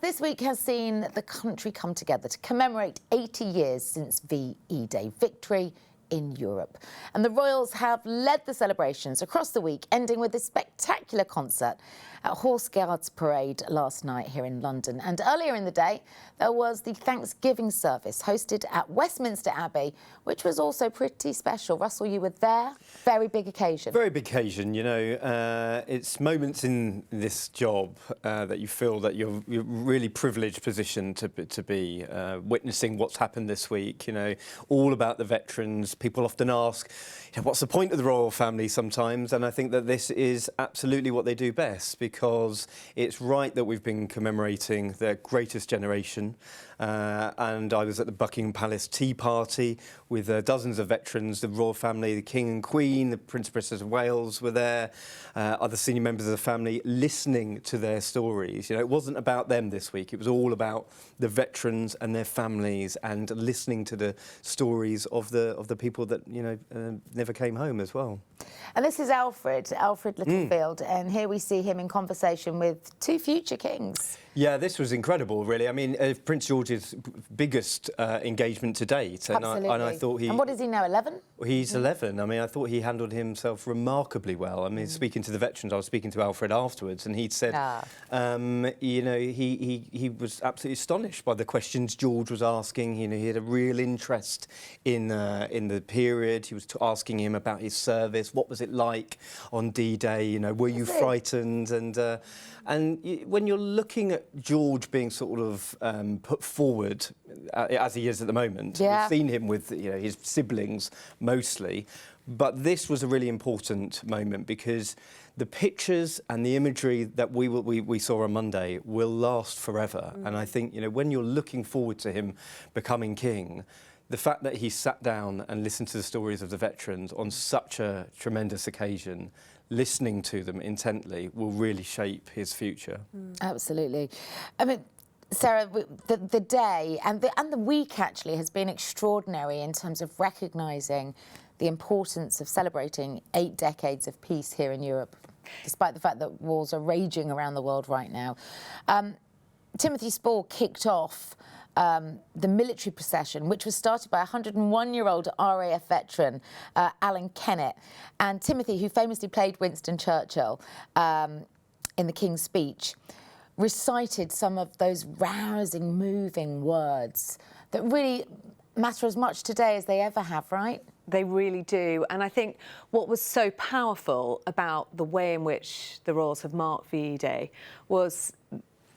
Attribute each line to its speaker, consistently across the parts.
Speaker 1: This week has seen the country come together to commemorate 80 years since VE Day victory in Europe. And the Royals have led the celebrations across the week, ending with a spectacular concert at Horse Guards Parade last night here in London. And earlier in the day, there was the Thanksgiving service hosted at Westminster Abbey, which was also pretty special. Russell, you were there. Very big occasion.
Speaker 2: Very big occasion, you know. It's moments in this job that you feel that you're really privileged position to be witnessing what's happened this week, you know, all about the veterans. People often ask, you know, what's the point of the royal family sometimes? And I think that this is absolutely what they do best, because it's right that we've been commemorating their greatest generation. And I was at the Buckingham Palace tea party with dozens of veterans, the royal family, the King and Queen, the Prince and Princess of Wales were there, other senior members of the family, listening to their stories. You know, it wasn't about them this week. It was all about the veterans and their families, and listening to the stories of the people that, you know, never came home as well.
Speaker 1: And this is Alfred Littlefield, and here we see him in conversation with two future kings.
Speaker 2: Yeah, this was incredible, really. I mean, Prince George's biggest engagement to date. And I thought he...
Speaker 1: And what is he now, 11?
Speaker 2: He's 11. I mean, I thought he handled himself remarkably well. I mean, speaking to the veterans, I was speaking to Alfred afterwards, and he'd said, you know, he was absolutely astonished by the questions George was asking. You know, he had a real interest in the period. He was asking him about his service. What was it like on D-Day? You know, were you frightened? And when you're looking at George being sort of put forward, as he is at the moment, we've seen him with, you know, his siblings mostly, but this was a really important moment because the pictures and the imagery that we saw on Monday will last forever. And I think, you know, when you're looking forward to him becoming king, the fact that he sat down and listened to the stories of the veterans on such a tremendous occasion, listening to them intently, will really shape his future.
Speaker 1: Absolutely. I mean, Sarah, the day and the week actually has been extraordinary in terms of recognising the importance of celebrating 8 decades of peace here in Europe, despite the fact that wars are raging around the world right now. Timothy Spall kicked off the military procession, which was started by a 101-year-old RAF veteran, Alan Kennett. And Timothy, who famously played Winston Churchill in the King's Speech, recited some of those rousing, moving words that really matter as much today as they ever have, right?
Speaker 3: They really do. And I think what was so powerful about the way in which the Royals have marked VE Day was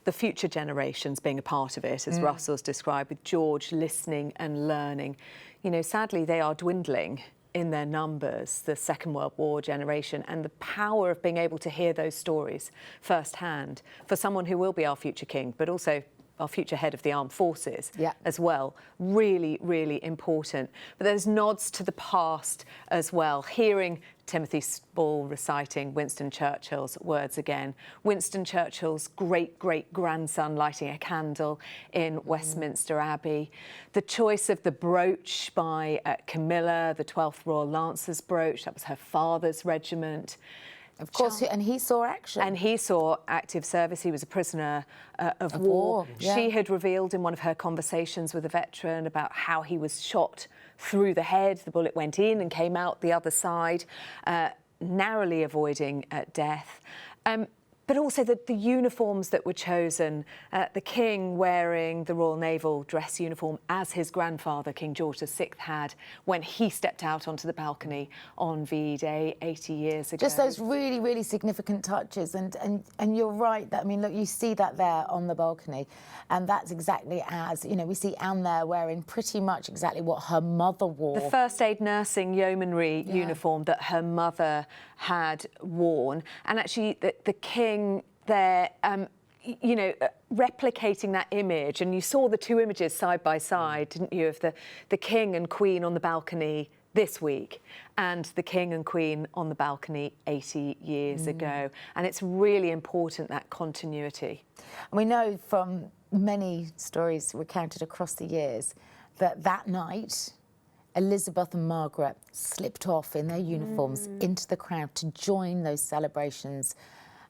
Speaker 3: the future generations being a part of it, as Russell's described, with George listening and learning. You know, sadly, they are dwindling in their numbers, the Second World War generation, and the power of being able to hear those stories firsthand for someone who will be our future king, but also our future head of the armed forces as well. Really, really important. But there's nods to the past as well. Hearing Timothy Spall reciting Winston Churchill's words again. Winston Churchill's great-great-grandson lighting a candle in Westminster Abbey. The choice of the brooch by Camilla, the 12th Royal Lancers brooch. That was her father's regiment.
Speaker 1: Of course, and he saw action.
Speaker 3: And he saw active service. He was a prisoner of war. She had revealed in one of her conversations with a veteran about how he was shot through the head. The bullet went in and came out the other side, narrowly avoiding death. But also the uniforms that were chosen, the King wearing the Royal Naval dress uniform as his grandfather, King George VI, had when he stepped out onto the balcony on VE Day 80 years ago.
Speaker 1: Just those really, really significant touches. And you're right, that, I mean, look, you see that there on the balcony. And that's exactly as, you know, we see Anne there wearing pretty much exactly what her mother wore.
Speaker 3: The first aid nursing yeomanry uniform that her mother had worn. And actually, the King there, you know, replicating that image, and you saw the two images side by side, didn't you, of the King and Queen on the balcony this week and the King and Queen on the balcony 80 years ago. And it's really important, that continuity.
Speaker 1: And we know from many stories recounted across the years that night Elizabeth and Margaret slipped off in their uniforms into the crowd to join those celebrations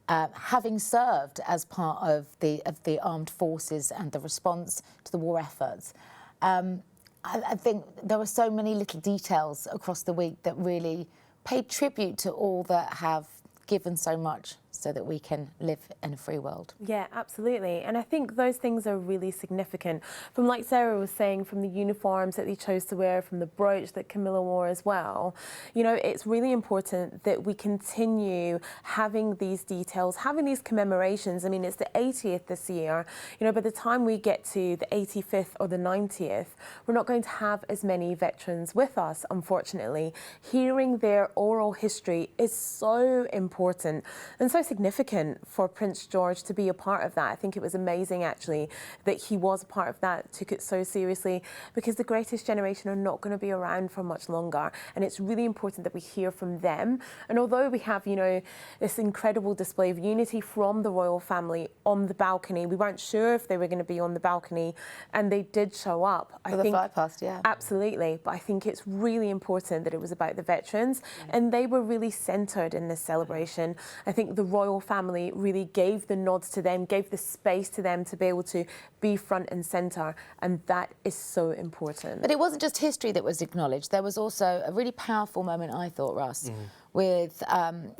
Speaker 1: having served as part of the armed forces and the response to the war efforts. I think there were so many little details across the week that really paid tribute to all that have given so much so that we can live in a free world.
Speaker 4: Yeah, absolutely. And I think those things are really significant. From, like Sarah was saying, from the uniforms that they chose to wear, from the brooch that Camilla wore as well, you know, it's really important that we continue having these details, having these commemorations. I mean, it's the 80th this year. You know, by the time we get to the 85th or the 90th, we're not going to have as many veterans with us, unfortunately. Hearing their oral history is so important and so significant for Prince George to be a part of that. I think it was amazing, actually, that he was a part of that, took it so seriously, because the greatest generation are not going to be around for much longer. And it's really important that we hear from them. And although we have, you know, this incredible display of unity from the royal family on the balcony, we weren't sure if they were going to be on the balcony, and they did show up.
Speaker 1: For the fly past, yeah.
Speaker 4: Absolutely. But I think it's really important that it was about the veterans, and they were really centred in this celebration. I think the royal family really gave the nods to them, gave the space to them to be able to be front and centre, and that is so important.
Speaker 1: But it wasn't just history that was acknowledged. There was also a really powerful moment, I thought, Russ, with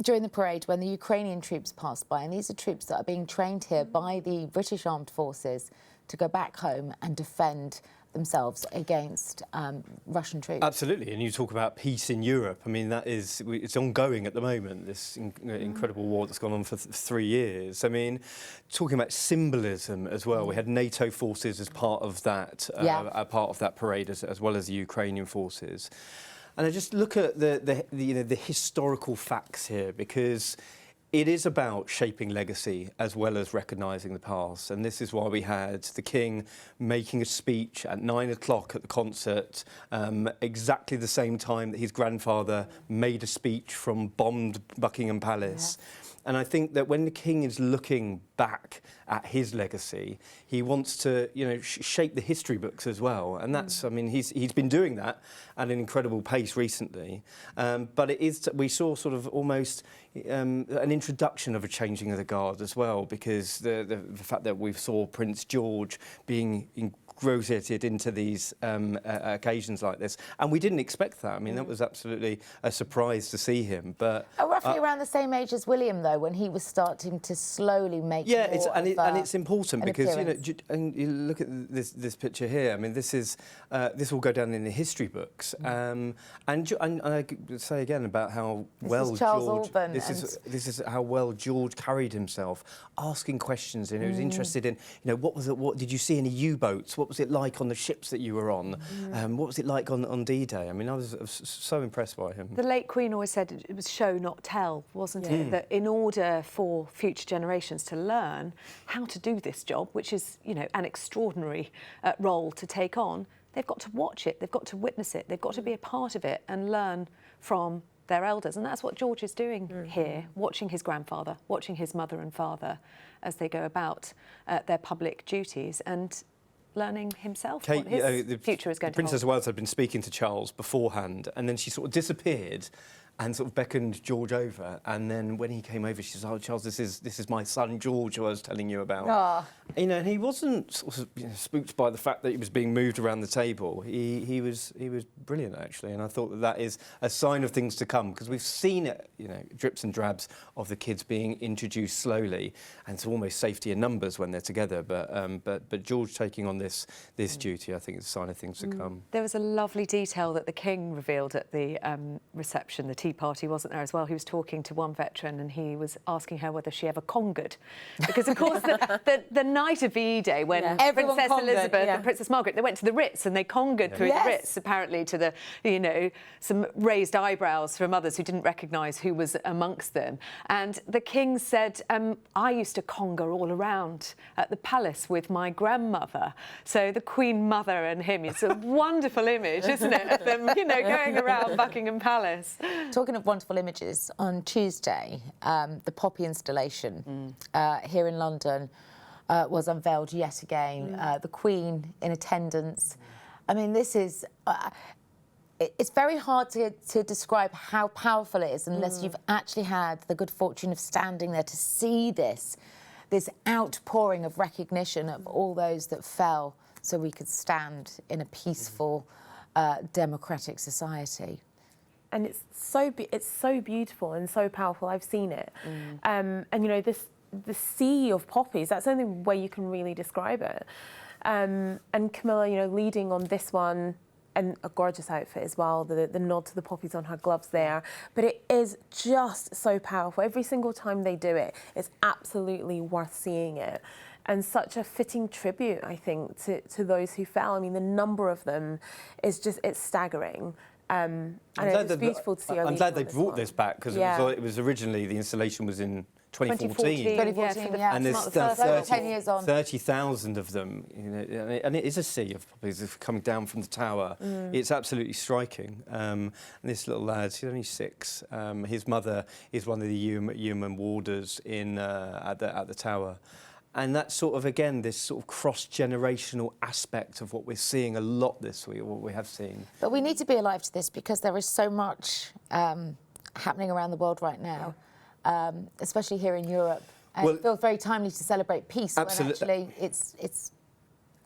Speaker 1: during the parade when the Ukrainian troops passed by, and these are troops that are being trained here by the British Armed Forces to go back home and defend themselves against Russian troops.
Speaker 2: Absolutely, and you talk about peace in Europe. I mean, it's ongoing at the moment, this incredible war that's gone on for 3 years. I mean, talking about symbolism as well, we had NATO forces as part of that, parade, as well as the Ukrainian forces. And I just look at the historical facts here, because it is about shaping legacy as well as recognising the past. And this is why we had the King making a speech at 9 o'clock at the concert, exactly the same time that his grandfather made a speech from bombed Buckingham Palace. Yeah. And I think that when the King is looking back at his legacy, he wants to, you know, shape the history books as well. And that's, I mean, he's been doing that at an incredible pace recently. But it is, we saw sort of almost an introduction of a changing of the guard as well, because the fact that we saw Prince George being rotated into these occasions like this, and we didn't expect that. I mean, that was absolutely a surprise to see him. But
Speaker 1: roughly around the same age as William, though, when he was starting to slowly make
Speaker 2: and it's important because
Speaker 1: appearance.
Speaker 2: You know, and you look at this picture here. I mean, this will go down in the history books. And I could say again about how this is how well George carried himself, asking questions. You know, he was interested in, you know, what did you see any U-boats? What was it like on the ships that you were on? What was it like on D-Day? I mean, I was so impressed by him.
Speaker 3: The late Queen always said it was show, not tell, wasn't it? That in order for future generations to learn how to do this job, which is, you know, an extraordinary role to take on, they've got to watch it, they've got to witness it, they've got to be a part of it and learn from their elders. And that's what George is doing here, watching his grandfather, watching his mother and father as they go about their public duties and learning himself what his future is going to hold.
Speaker 2: Princess of Wales had been speaking to Charles beforehand, and then she sort of disappeared and sort of beckoned George over. And then when he came over, she said, "Oh, Charles, this is my son George, who I was telling you about."
Speaker 1: Aww.
Speaker 2: You know, and he wasn't sort of, you know, spooked by the fact that he was being moved around the table. He was brilliant, actually, and I thought that is a sign of things to come, because we've seen it, you know, drips and drabs of the kids being introduced slowly, and it's almost safety in numbers when they're together. But George taking on this duty, I think, is a sign of things to come.
Speaker 3: There was a lovely detail that the King revealed at the reception, the tea party, wasn't there, as well? He was talking to one veteran and he was asking her whether she ever congured. Because, of course, the night of VE Day, when Princess Elizabeth and Princess Margaret, they went to the Ritz and they congured through the Ritz, apparently to the, you know, some raised eyebrows from others who didn't recognise who was amongst them. And the King said, I used to conger all around at the palace with my grandmother. So the Queen Mother and him, it's a wonderful image, isn't it, of them, you know, going around Buckingham Palace.
Speaker 1: Talking of wonderful images, on Tuesday, the Poppy installation here in London was unveiled yet again. The Queen in attendance. I mean, this is... it's very hard to describe how powerful it is unless you've actually had the good fortune of standing there to see this outpouring of recognition of all those that fell so we could stand in a peaceful, democratic society.
Speaker 4: And it's so beautiful and so powerful. I've seen it. And, you know, the sea of poppies, that's the only way you can really describe it. And Camilla, you know, leading on this one, and a gorgeous outfit as well, the nod to the poppies on her gloves there. But it is just so powerful. Every single time they do it, it's absolutely worth seeing it. And such a fitting tribute, I think, to those who fell. I mean, the number of them is just, it's staggering. And it's beautiful to see.
Speaker 2: I'm glad they brought this back, because it was originally, the installation was in 2014.
Speaker 1: 2014, yeah.
Speaker 2: And there's
Speaker 1: still 10 years on.
Speaker 2: 30,000 of them, you know, and it is a sea of poppies coming down from the tower. It's absolutely striking. And this little lad, he's only 6. His mother is one of the Yeoman warders at the tower. And that's sort of, again, this sort of cross-generational aspect of what we're seeing a lot this week, or what we have seen.
Speaker 1: But we need to be alive to this, because there is so much happening around the world right now. Especially here in Europe. And it feels very timely to celebrate peace,
Speaker 2: absolutely.
Speaker 1: when actually it's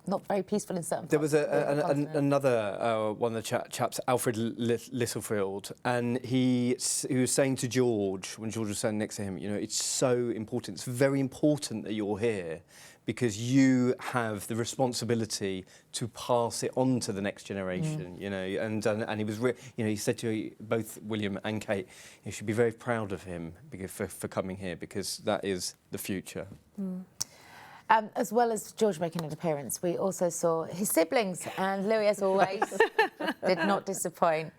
Speaker 1: not very peaceful in certain
Speaker 2: There
Speaker 1: parts.
Speaker 2: was another one of the chaps, Alfred Littlefield, and he was saying to George, when George was standing next to him, you know, it's so important, it's very important that you're here, because you have the responsibility to pass it on to the next generation, you know. And he was, you know, he said to both William and Kate, you should be very proud of him for coming here, because that is the future.
Speaker 1: As well as George making an appearance, we also saw his siblings, and Louis, as always, did not disappoint.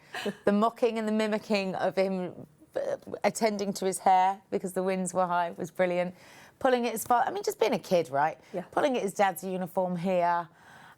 Speaker 1: The mocking and the mimicking of him attending to his hair because the winds were high was brilliant. Pulling it as far, I mean, just being a kid, right? Yeah. Pulling it his dad's uniform here.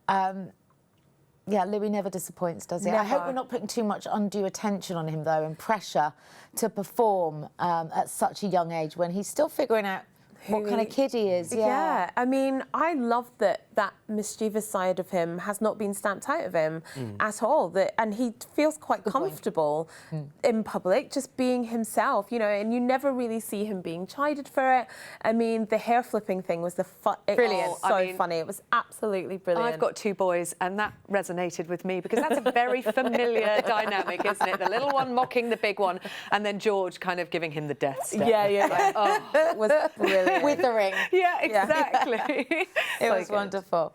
Speaker 1: Yeah, Louis never disappoints, does he?
Speaker 4: Never.
Speaker 1: I hope we're not putting too much undue attention on him, though, and pressure to perform at such a young age, when he's still figuring out what kind of kid he is.
Speaker 4: Yeah, I mean, I love that mischievous side of him has not been stamped out of him at all. And he feels quite comfortable in public, just being himself, you know, and you never really see him being chided for it. I mean, the hair flipping thing was brilliant. Funny. It was absolutely brilliant.
Speaker 3: I've got 2 boys, and that resonated with me, because that's a very familiar dynamic, isn't it? The little one mocking the big one, and then George kind of giving him the death stare.
Speaker 4: Yeah.
Speaker 3: Like,
Speaker 4: it was brilliant.
Speaker 1: With the ring.
Speaker 3: Yeah, exactly.
Speaker 1: It was wonderful.